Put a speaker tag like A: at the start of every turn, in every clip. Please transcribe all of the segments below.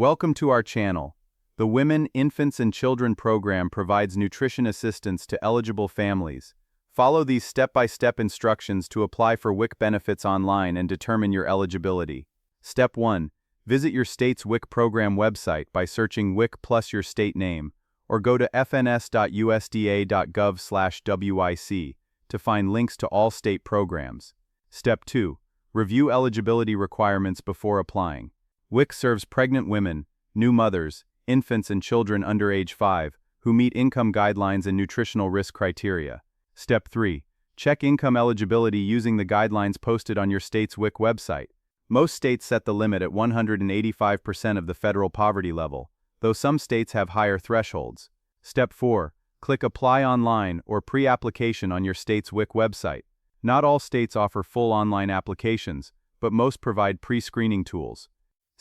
A: Welcome to our channel. The Women, Infants and Children program provides nutrition assistance to eligible families. Follow these step-by-step instructions to apply for WIC benefits online and determine your eligibility. Step 1. Visit your state's WIC program website by searching WIC plus your state name, or go to fns.usda.gov/WIC to find links to all state programs. Step 2. Review eligibility requirements before applying. WIC serves pregnant women, new mothers, infants and children under age 5 who meet income guidelines and nutritional risk criteria. Step 3. Check income eligibility using the guidelines posted on your state's WIC website. Most states set the limit at 185% of the federal poverty level, though some states have higher thresholds. Step 4. Click Apply Online or Pre-application on your state's WIC website. Not all states offer full online applications, but most provide pre-screening tools.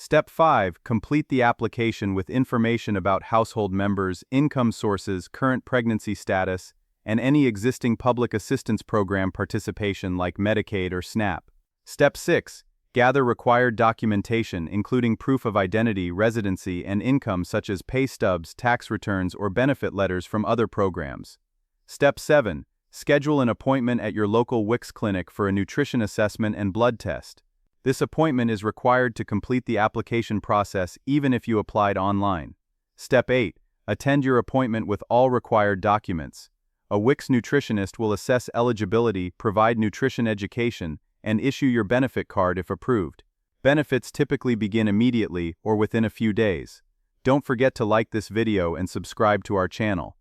A: Step 5. Complete the application with information about household members, income sources, current pregnancy status, and any existing public assistance program participation like Medicaid or SNAP. Step 6. Gather required documentation including proof of identity, residency, and income such as pay stubs, tax returns, or benefit letters from other programs. Step 7. Schedule an appointment at your local WIC clinic for a nutrition assessment and blood test. This appointment is required to complete the application process even if you applied online. Step 8. Attend your appointment with all required documents. A WIC nutritionist will assess eligibility, provide nutrition education, and issue your benefit card if approved. Benefits typically begin immediately or within a few days. Don't forget to like this video and subscribe to our channel.